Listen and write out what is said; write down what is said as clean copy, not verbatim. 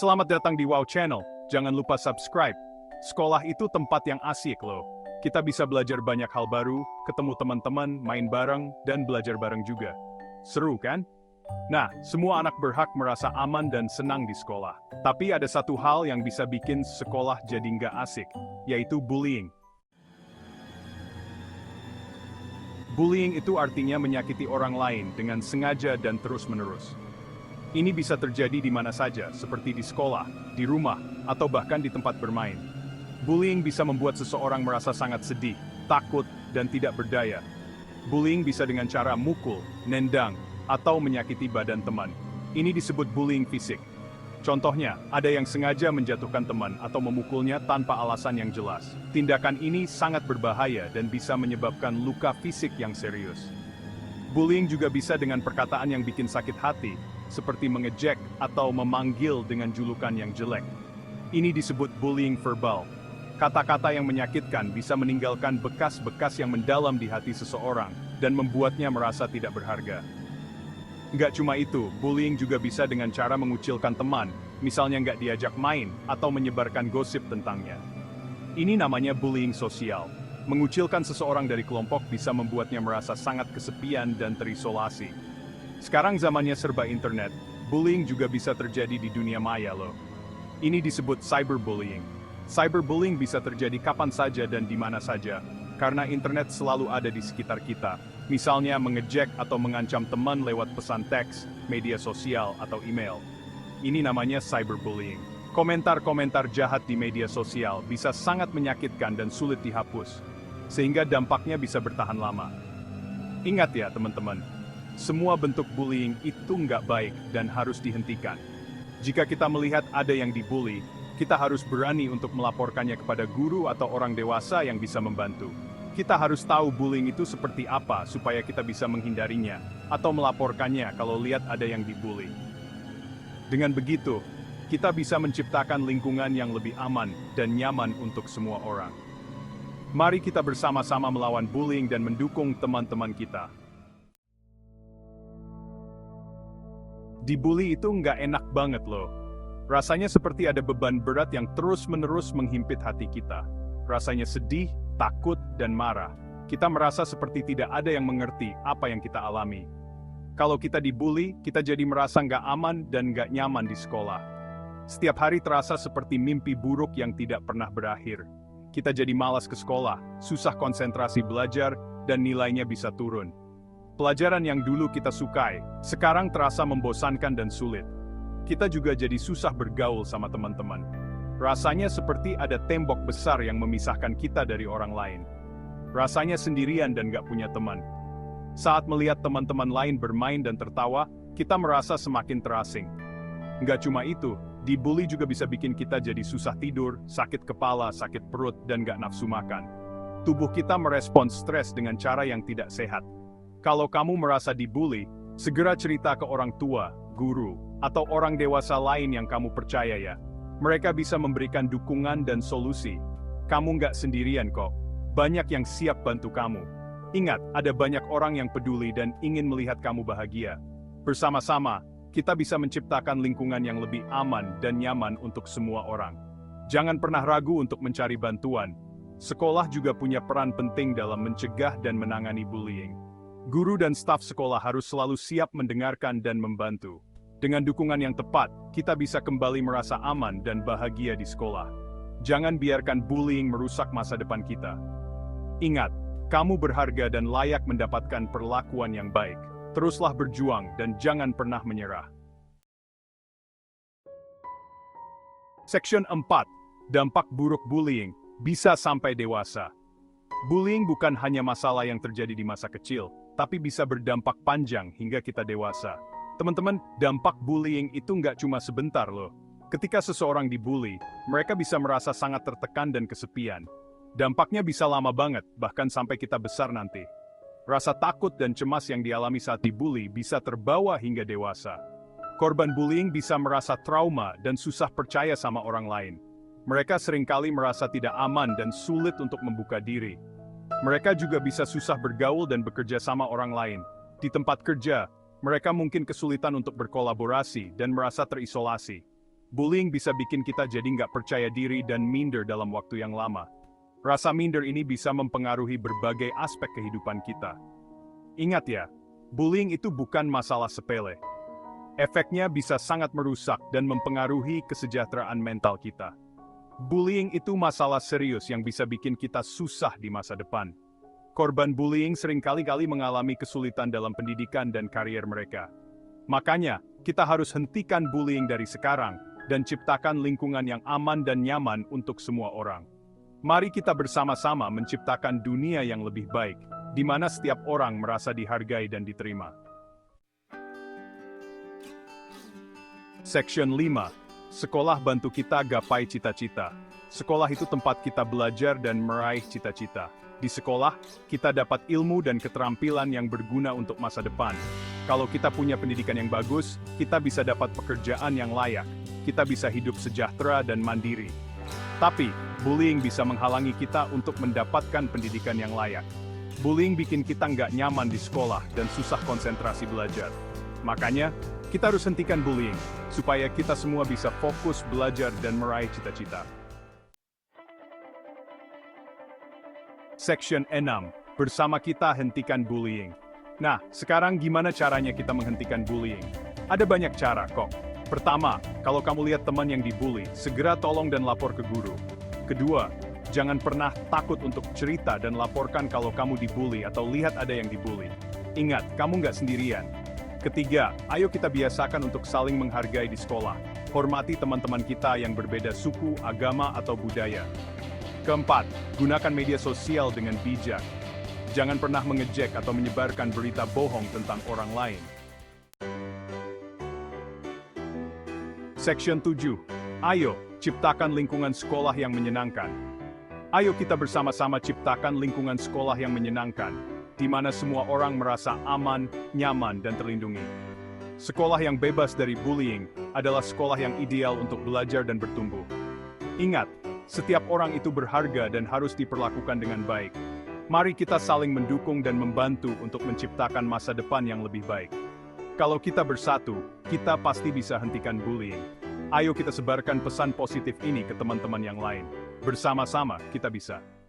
Selamat datang di Wow Channel, jangan lupa subscribe. Sekolah itu tempat yang asik loh. Kita bisa belajar banyak hal baru, ketemu teman-teman, main bareng, dan belajar bareng juga. Seru kan? Nah, semua anak berhak merasa aman dan senang di sekolah. Tapi ada satu hal yang bisa bikin sekolah jadi nggak asik, yaitu bullying. Bullying itu artinya menyakiti orang lain dengan sengaja dan terus-menerus. Ini bisa terjadi di mana saja, seperti di sekolah, di rumah, atau bahkan di tempat bermain. Bullying bisa membuat seseorang merasa sangat sedih, takut, dan tidak berdaya. Bullying bisa dengan cara mukul, nendang, atau menyakiti badan teman. Ini disebut bullying fisik. Contohnya, ada yang sengaja menjatuhkan teman atau memukulnya tanpa alasan yang jelas. Tindakan ini sangat berbahaya dan bisa menyebabkan luka fisik yang serius. Bullying juga bisa dengan perkataan yang bikin sakit hati, seperti mengejek atau memanggil dengan julukan yang jelek. Ini disebut bullying verbal. Kata-kata yang menyakitkan bisa meninggalkan bekas-bekas yang mendalam di hati seseorang dan membuatnya merasa tidak berharga. Nggak cuma itu, bullying juga bisa dengan cara mengucilkan teman, misalnya nggak diajak main atau menyebarkan gosip tentangnya. Ini namanya bullying sosial. Mengucilkan seseorang dari kelompok bisa membuatnya merasa sangat kesepian dan terisolasi. Sekarang zamannya serba internet, bullying juga bisa terjadi di dunia maya loh. Ini disebut cyberbullying. Cyberbullying bisa terjadi kapan saja dan di mana saja, karena internet selalu ada di sekitar kita. Misalnya mengejek atau mengancam teman lewat pesan teks, media sosial, atau email. Ini namanya cyberbullying. Komentar-komentar jahat di media sosial bisa sangat menyakitkan dan sulit dihapus, sehingga dampaknya bisa bertahan lama. Ingat ya teman-teman, semua bentuk bullying itu nggak baik dan harus dihentikan. Jika kita melihat ada yang dibully, kita harus berani untuk melaporkannya kepada guru atau orang dewasa yang bisa membantu. Kita harus tahu bullying itu seperti apa supaya kita bisa menghindarinya, atau melaporkannya kalau lihat ada yang dibully. Dengan begitu, kita bisa menciptakan lingkungan yang lebih aman dan nyaman untuk semua orang. Mari kita bersama-sama melawan bullying dan mendukung teman-teman kita. Dibully itu nggak enak banget loh. Rasanya seperti ada beban berat yang terus-menerus menghimpit hati kita. Rasanya sedih, takut, dan marah. Kita merasa seperti tidak ada yang mengerti apa yang kita alami. Kalau kita dibully, kita jadi merasa nggak aman dan nggak nyaman di sekolah. Setiap hari terasa seperti mimpi buruk yang tidak pernah berakhir. Kita jadi malas ke sekolah, susah konsentrasi belajar, dan nilainya bisa turun. Pelajaran yang dulu kita sukai, sekarang terasa membosankan dan sulit. Kita juga jadi susah bergaul sama teman-teman. Rasanya seperti ada tembok besar yang memisahkan kita dari orang lain. Rasanya sendirian dan gak punya teman. Saat melihat teman-teman lain bermain dan tertawa, kita merasa semakin terasing. Nggak cuma itu, dibully juga bisa bikin kita jadi susah tidur, sakit kepala, sakit perut, dan gak nafsu makan. Tubuh kita merespons stres dengan cara yang tidak sehat. Kalau kamu merasa dibully, segera cerita ke orang tua, guru, atau orang dewasa lain yang kamu percaya ya. Mereka bisa memberikan dukungan dan solusi. Kamu nggak sendirian kok. Banyak yang siap bantu kamu. Ingat, ada banyak orang yang peduli dan ingin melihat kamu bahagia. Bersama-sama, kita bisa menciptakan lingkungan yang lebih aman dan nyaman untuk semua orang. Jangan pernah ragu untuk mencari bantuan. Sekolah juga punya peran penting dalam mencegah dan menangani bullying. Guru dan staf sekolah harus selalu siap mendengarkan dan membantu. Dengan dukungan yang tepat, kita bisa kembali merasa aman dan bahagia di sekolah. Jangan biarkan bullying merusak masa depan kita. Ingat, kamu berharga dan layak mendapatkan perlakuan yang baik. Teruslah berjuang dan jangan pernah menyerah. Section 4. Dampak buruk bullying bisa sampai dewasa. Bullying bukan hanya masalah yang terjadi di masa kecil, tapi bisa berdampak panjang hingga kita dewasa. Teman-teman, dampak bullying itu nggak cuma sebentar loh. Ketika seseorang dibully, mereka bisa merasa sangat tertekan dan kesepian. Dampaknya bisa lama banget, bahkan sampai kita besar nanti. Rasa takut dan cemas yang dialami saat dibully bisa terbawa hingga dewasa. Korban bullying bisa merasa trauma dan susah percaya sama orang lain. Mereka seringkali merasa tidak aman dan sulit untuk membuka diri. Mereka juga bisa susah bergaul dan bekerja sama orang lain. Di tempat kerja, Mereka mungkin kesulitan untuk berkolaborasi dan merasa terisolasi. Bullying bisa bikin kita jadi nggak percaya diri dan minder dalam waktu yang lama. Rasa minder ini bisa mempengaruhi berbagai aspek kehidupan kita. Ingat ya, bullying itu bukan masalah sepele. Efeknya bisa sangat merusak dan mempengaruhi kesejahteraan mental kita. Bullying itu masalah serius yang bisa bikin kita susah di masa depan. Korban bullying seringkali mengalami kesulitan dalam pendidikan dan karier mereka. Makanya, kita harus hentikan bullying dari sekarang dan ciptakan lingkungan yang aman dan nyaman untuk semua orang. Mari kita bersama-sama menciptakan dunia yang lebih baik, di mana setiap orang merasa dihargai dan diterima. Section 5. Sekolah bantu kita gapai cita-cita. Sekolah itu tempat kita belajar dan meraih cita-cita. Di sekolah, kita dapat ilmu dan keterampilan yang berguna untuk masa depan. Kalau kita punya pendidikan yang bagus, kita bisa dapat pekerjaan yang layak. Kita bisa hidup sejahtera dan mandiri. Tapi, bullying bisa menghalangi kita untuk mendapatkan pendidikan yang layak. Bullying bikin kita nggak nyaman di sekolah dan susah konsentrasi belajar. Makanya, kita harus hentikan bullying, supaya kita semua bisa fokus belajar dan meraih cita-cita. Section 6. Bersama kita hentikan bullying. Nah, sekarang gimana caranya kita menghentikan bullying? Ada banyak cara kok. Pertama, kalau kamu lihat teman yang dibully, segera tolong dan lapor ke guru. Kedua, jangan pernah takut untuk cerita dan laporkan kalau kamu dibully atau lihat ada yang dibully. Ingat, kamu nggak sendirian. Ketiga, ayo kita biasakan untuk saling menghargai di sekolah. Hormati teman-teman kita yang berbeda suku, agama, atau budaya. Keempat, gunakan media sosial dengan bijak. Jangan pernah mengejek atau menyebarkan berita bohong tentang orang lain. Section 7. Ayo, ciptakan lingkungan sekolah yang menyenangkan. Ayo kita bersama-sama ciptakan lingkungan sekolah yang menyenangkan, di mana semua orang merasa aman, nyaman, dan terlindungi. Sekolah yang bebas dari bullying adalah sekolah yang ideal untuk belajar dan bertumbuh. Ingat, setiap orang itu berharga dan harus diperlakukan dengan baik. Mari kita saling mendukung dan membantu untuk menciptakan masa depan yang lebih baik. Kalau kita bersatu, kita pasti bisa hentikan bullying. Ayo kita sebarkan pesan positif ini ke teman-teman yang lain. Bersama-sama, kita bisa.